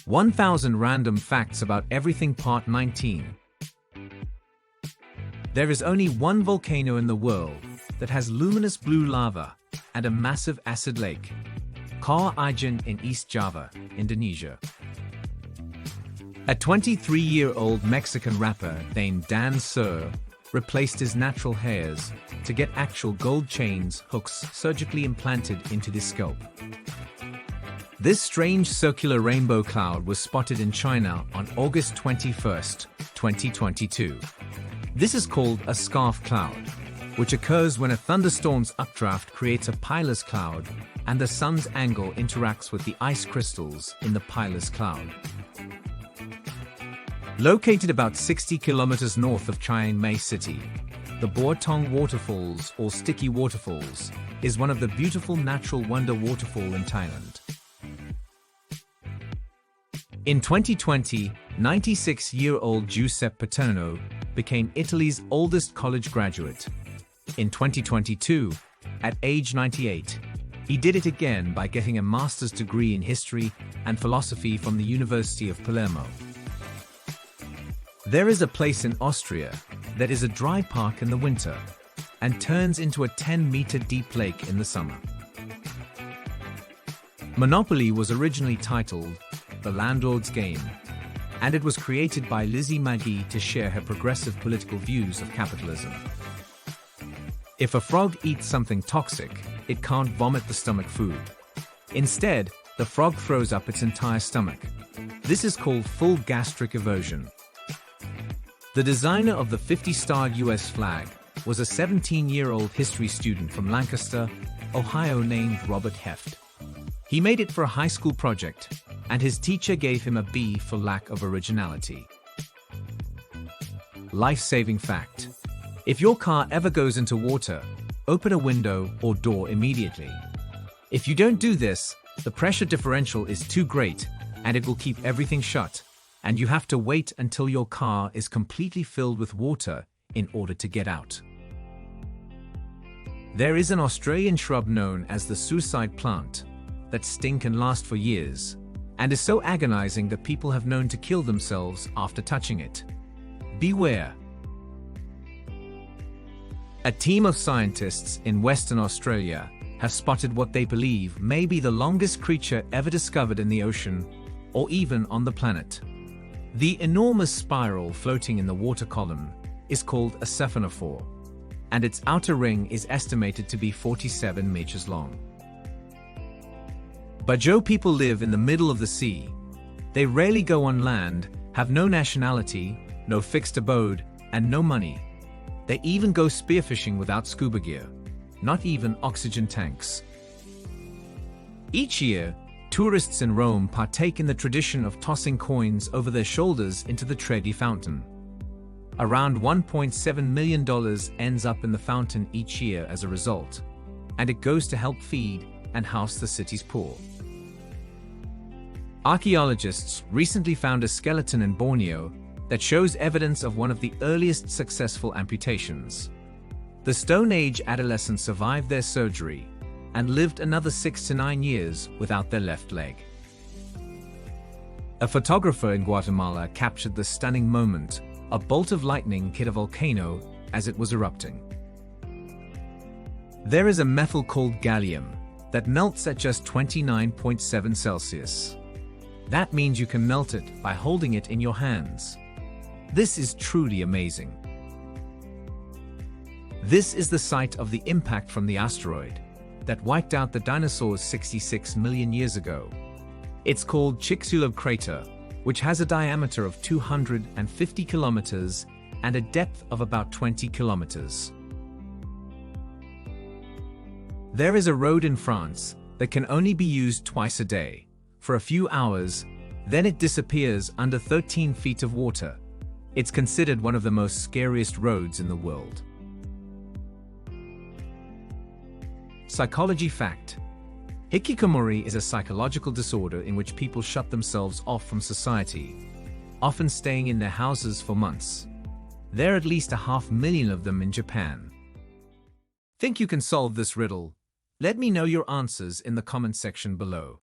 1000 Random Facts About Everything Part 19. There is only one volcano in the world that has luminous blue lava and a massive acid lake. Kawah Ijen in East Java, Indonesia. A 23-year-old Mexican rapper named Dan Sur replaced his natural hairs to get actual gold chains hooks surgically implanted into his scalp. This strange circular rainbow cloud was spotted in China on August 21, 2022. This is called a scarf cloud, which occurs when a thunderstorm's updraft creates a pilus cloud and the sun's angle interacts with the ice crystals in the pilus cloud. Located about 60 kilometers north of Chiang Mai City, the Boatong Waterfalls, or Sticky Waterfalls, is one of the beautiful natural wonder waterfall in Thailand. In 2020, 96-year-old Giuseppe Paterno became Italy's oldest college graduate. In 2022, at age 98, he did it again by getting a master's degree in history and philosophy from the University of Palermo. There is a place in Austria that is a dry park in the winter and turns into a 10-meter deep lake in the summer. Monopoly was originally titled The Landlord's Game, and it was created by Lizzie Magie to share her progressive political views of capitalism. If a frog eats something toxic, it can't vomit the stomach food. Instead, the frog throws up its entire stomach. This is called full gastric eversion. The designer of the 50-starred US flag was a 17-year-old history student from Lancaster, Ohio named Robert Heft. He made it for a high school project, and his teacher gave him a B for lack of originality. Life-saving fact: if your car ever goes into water, open a window or door immediately. If you don't do this, the pressure differential is too great and it will keep everything shut, and you have to wait until your car is completely filled with water in order to get out. There is an Australian shrub known as the suicide plant that sting can last for years and is so agonizing that people have known to kill themselves after touching it. Beware. A team of scientists in Western Australia have spotted what they believe may be the longest creature ever discovered in the ocean or even on the planet. The enormous spiral floating in the water column is called a cephalophore, and its outer ring is estimated to be 47 meters long. Bajo people live in the middle of the sea. They rarely go on land, have no nationality, no fixed abode, and no money. They even go spearfishing without scuba gear, not even oxygen tanks. Each year, tourists in Rome partake in the tradition of tossing coins over their shoulders into the Trevi fountain. Around $1.7 million ends up in the fountain each year as a result, and it goes to help feed and house the city's poor. Archaeologists recently found a skeleton in Borneo that shows evidence of one of the earliest successful amputations. The Stone Age adolescents survived their surgery and lived another 6 to 9 years without their left leg. A photographer in Guatemala captured the stunning moment a bolt of lightning hit a volcano as it was erupting. There is a metal called gallium that melts at just 29.7 Celsius. That means you can melt it by holding it in your hands. This is truly amazing. This is the site of the impact from the asteroid that wiped out the dinosaurs 66 million years ago. It's called Chicxulub crater, which has a diameter of 250 kilometers and a depth of about 20 kilometers. There is a road in France that can only be used twice a day, for a few hours, then it disappears under 13 feet of water. It's considered one of the most scariest roads in the world. Psychology fact: hikikomori is a psychological disorder in which people shut themselves off from society, often staying in their houses for months. There are at least 500,000 of them in Japan. Think you can solve this riddle? Let me know your answers in the comment section below.